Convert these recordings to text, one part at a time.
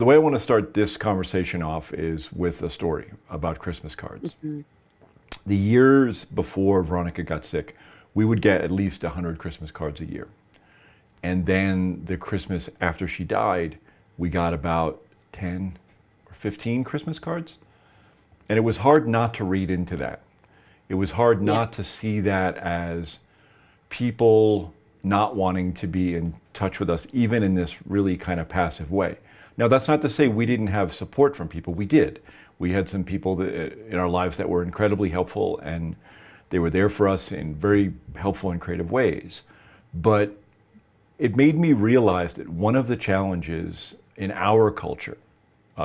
way I want to start this conversation off is with a story about Christmas cards. Mhm. The years before Veronica got sick, we would get at least 100 Christmas cards a year. And then the Christmas after she died, we got about 10 or 15 Christmas cards. And it was hard not to read into that. It was hard Yeah. not to see that as people not wanting to be in touch with us, even in this really kind of passive way. Now, that's not to say we didn't have support from people. We did. We had some people in our lives that were incredibly helpful, and they were there for us in very helpful and creative ways. But it made me realize that one of the challenges in our culture,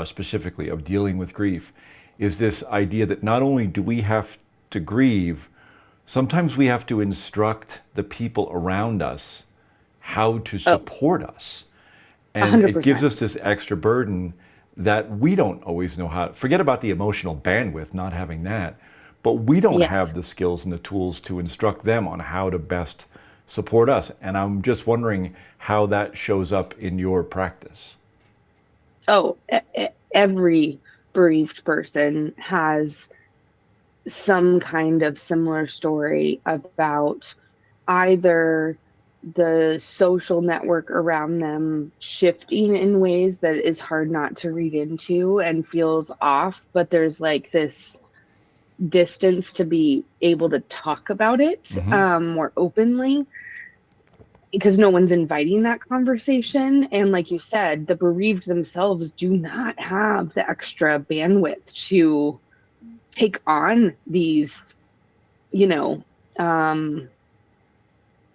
specifically of dealing with grief, is this idea that not only do we have to grieve, sometimes we have to instruct the people around us how to Oh, support us. a And hundred it gives percent. us this extra burden that we don't always know how. Forget about the emotional bandwidth, not having that, but we don't Yes. have the skills and the tools to instruct them on how to best support us. And I'm just wondering how that shows up in your practice. Oh, every bereaved person has some kind of similar story about either the social network around them shifting in ways that is hard not to read into and feels off, but there's like this distance to be able to talk about it Hmm. more openly because no one's inviting that conversation. And like you said, the bereaved themselves do not have the extra bandwidth to take on these, you know, um,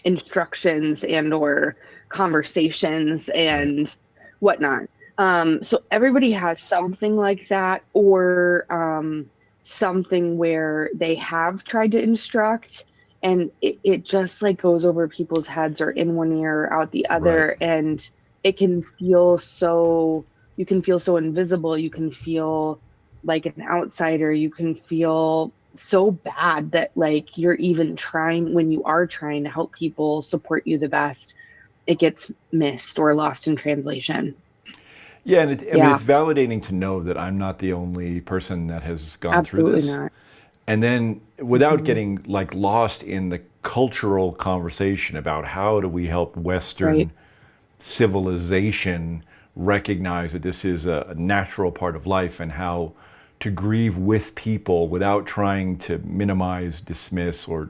instructions and or conversations Right. and whatnot. So everybody has something like that, or something where they have tried to instruct and it just like goes over people's heads or in one ear or out the Right. other. And it can feel so, you can feel so invisible. You can feel like an outsider. You can feel so bad that like you're even trying, when you are trying to help people support you the best, it gets missed or lost in translation. Yeah, and I mean, Yeah, it's validating to know that I'm not the only person that has gone through absolutely this. not. And then without Hmm. getting like lost in the cultural conversation about how do we help Right. Western civilization recognize that this is a natural part of life and how to grieve with people without trying to minimize, dismiss, or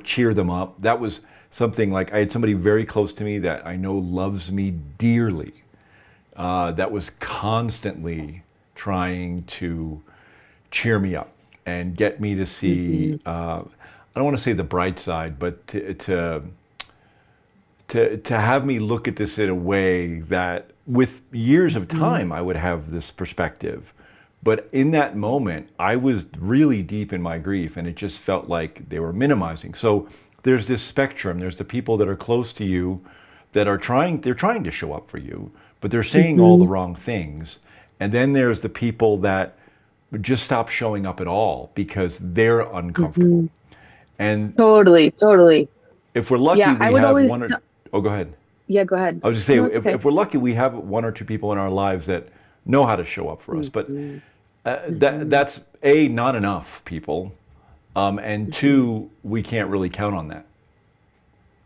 cheer them up. That was something like I had somebody very close to me that I know loves me dearly, that was constantly trying to cheer me up and get me to see. Hmm. I don't want to say the bright side, but to have me look at this in a way that, with years of Hmm. time, I would have this perspective. But in that moment, I was really deep in my grief, and it just felt like they were minimizing. So there's this spectrum. There's the people that are close to you that are trying. They're trying to show up for you, but they're saying all the Hmm. wrong things. And then there's the people that just stop showing up at all because they're uncomfortable. Hmm. And Totally, totally. if we're lucky, Yeah, I we would have always one or, tell, oh, go ahead. yeah, go ahead. I was just Oh, saying, no, it's okay. if we're lucky, we have one or two people in our lives that know how to show up for us. But Hmm. Hmm. that's A, not enough people, and Hmm. two, we can't really count on that.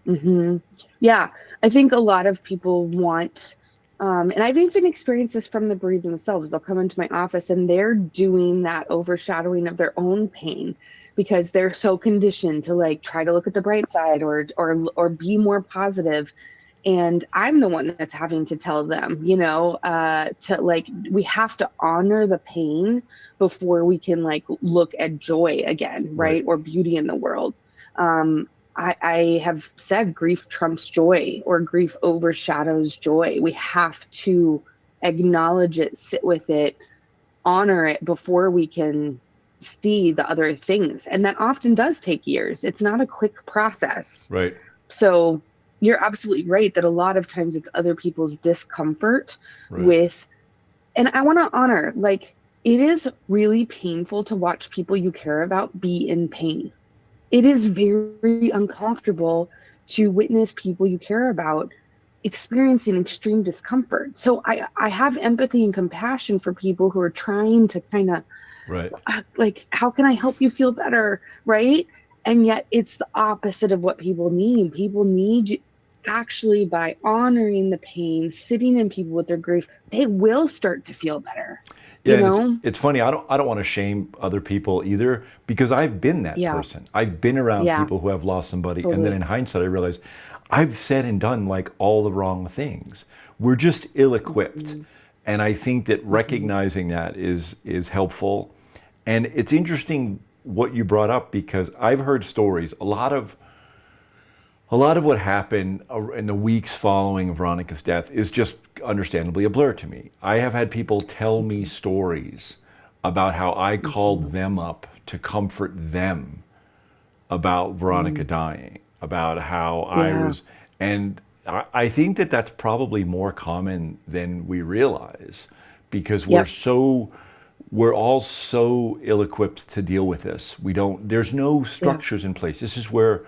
Hmm. Yeah, I think a lot of people want, and I've even experienced this from the bereaved themselves. They'll come into my office and they're doing that overshadowing of their own pain because they're so conditioned to like try to look at the bright side or be more positive. And I'm the one that's having to tell them, to like we have to honor the pain before we can like look at joy again, Right. right? Or beauty in the world. Um, I have said grief trumps joy or grief overshadows joy. We have to acknowledge it, sit with it, honor it before we can see the other things. And that often does take years. It's not a quick process. Right. So you're absolutely right that a lot of times it's other people's discomfort Right. with, and I want to honor, like, it is really painful to watch people you care about be in pain. It is very uncomfortable to witness people you care about experiencing extreme discomfort. So I have empathy and compassion for people who are trying to kind of Right. like, how can I help you feel better? Right. And yet it's the opposite of what people need. People need, actually, by honoring the pain, sitting in people with their grief, they will start to feel better, Yeah, you and it's know? it's funny. I don't want to shame other people either because I've been that Yeah. person. I've been around Yeah. people who have lost somebody, and then Totally. in hindsight, I realized I've said and done like all the wrong things. We're just ill-equipped, Hmm. and I think that Hmm. recognizing that is helpful. And it's interesting what you brought up because I've heard stories. A lot of what happened in the weeks following Veronica's death is just understandably a blur to me. I have had people tell me stories about how I called Hmm. them up to comfort them about Veronica Hmm. dying, about how I Yeah. was, and I think that that's probably more common than we realize because Yep. we're all so ill-equipped to deal with this. We don't, there's no Yeah. structures in place. This is where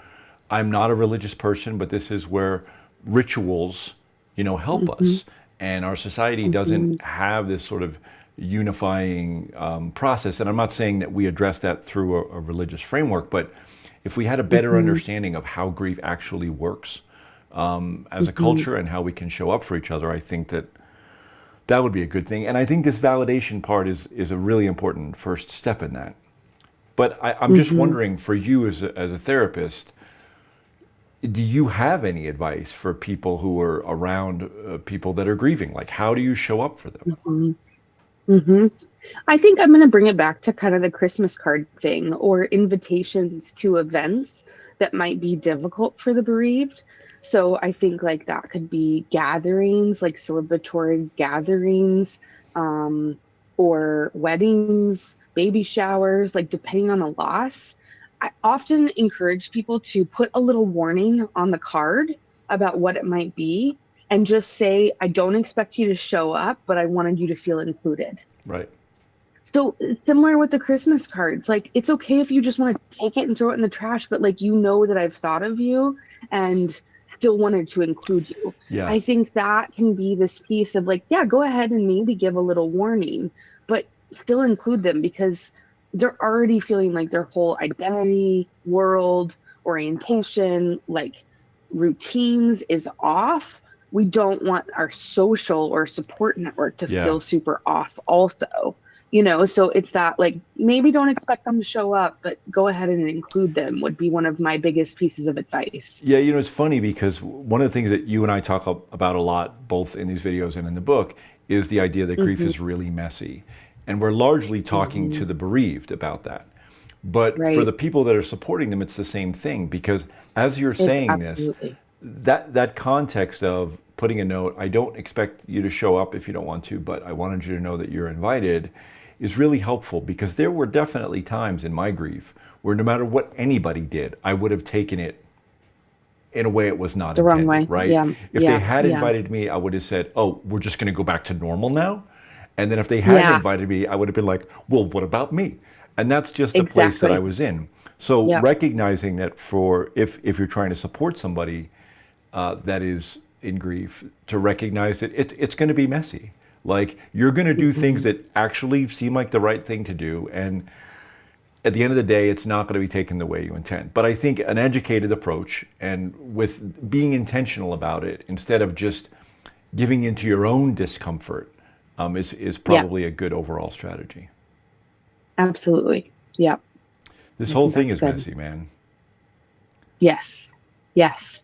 I'm not a religious person, but this is where rituals, help Hmm. us. And our society Hmm. doesn't have this sort of unifying process. And I'm not saying that we address that through a religious framework, but if we had a better Hmm. understanding of how grief actually works as a Hmm. culture and how we can show up for each other, I think that that would be a good thing. And I think this validation part is a really important first step in that. But I'm just Hmm. wondering, for you as a therapist, do you have any advice for people who are around people that are grieving? Like, how do you show up for them? Hmm. Hmm. I think I'm going to bring it back to kind of the Christmas card thing, or invitations to events that might be difficult for the bereaved. So I think like that could be gatherings, like celebratory gatherings, um, or weddings, baby showers, like depending on the loss. I often encourage people to put a little warning on the card about what it might be, and just say, I don't expect you to show up, but I wanted you to feel included. Right. So similar with the Christmas cards, like it's okay if you just want to take it and throw it in the trash, but like that I've thought of you and still wanted to include you. Yeah. I think that can be this piece of like, yeah, go ahead and maybe give a little warning, but still include them because they're already feeling like their whole identity, world, orientation, like routines is off. We don't want our social or support network to Yeah. feel super off also. So it's that, like, maybe don't expect them to show up, but go ahead and include them would be one of my biggest pieces of advice. Yeah, it's funny because one of the things that you and I talk about a lot, both in these videos and in the book, is the idea that grief Hmm. is really messy. And we're largely talking Hmm. to the bereaved about that. But for the Right. people that are supporting them, it's the same thing because as you're It's saying this, absolutely. that context of putting a note, I don't expect you to show up if you don't want to, but I wanted you to know that you're invited, is really helpful because there were definitely times in my grief where no matter what anybody did, I would have taken it in a way it was not The wrong intended, way. right? Yeah. If they Yeah. had Yeah. invited me, I would have said, "Oh, we're just going to go back to normal now." And then if they hadn't Yeah. invited me, I would have been like, "Well, what about me?" And that's just the place that I Exactly. was in. So Yep. recognizing that for if you're trying to support somebody that is in grief, to recognize that it's going to be messy. Like you're going to do things Hmm. that actually seem like the right thing to do, and at the end of the day, it's not going to be taken the way you intend. But I think an educated approach and with being intentional about it instead of just giving into your own discomfort is Yep. probably a good overall strategy. Absolutely. Yep. This I whole think thing that's is good. messy, man. Yes. Yes.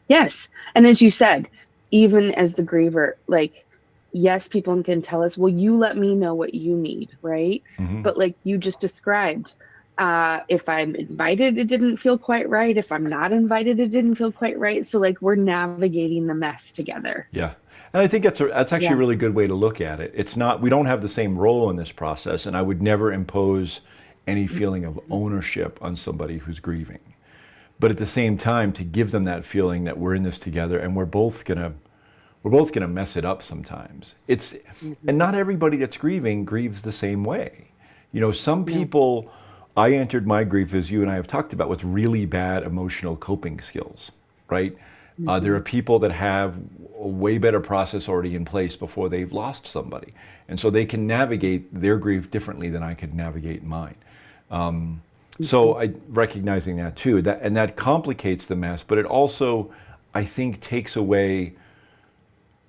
Yes. And as you said, even as the griever, like, yes, people can tell us, well, you let me know what you need, right? Hmm. But like you just described, if I'm invited, it didn't feel quite right. If I'm not invited, it didn't feel quite right. So like we're navigating the mess together. Yeah. And I think that's actually a Yeah. really good way to look at it. It's not, we don't have the same role in this process, and I would never impose any feeling of ownership on somebody who's grieving. But at the same time, to give them that feeling that we're in this together and we're both gonna mess it up sometimes. And Hmm. not everybody that's grieving grieves the same way. Some No. people, I entered my grief, as you and I have talked about, with really bad emotional coping skills, right? There are Mhm. people that have a way better process already in place before they've lost somebody. And so they can navigate their grief differently than I could navigate mine. So Mhm. I recognizing that too, and that complicates the mess, but it also, I think, takes away.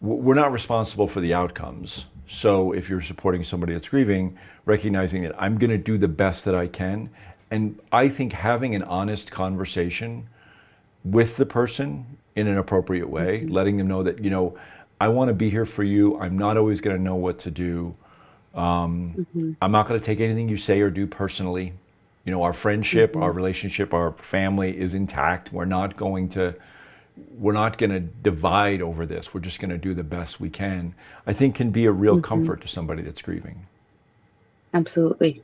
We're not responsible for the outcomes. So if you're supporting somebody that's grieving, recognizing that I'm going to do the best that I can, and I think having an honest conversation with the person in an appropriate way, Mhm. letting them know that, I want to be here for you. I'm not always going to know what to do. Mhm. I'm not going to take anything you say or do personally. Our friendship, our Mhm. relationship, our family is intact. We're not going to divide over this. We're just going to do the best we can. I think can be a real Mhm. comfort to somebody that's grieving. Absolutely.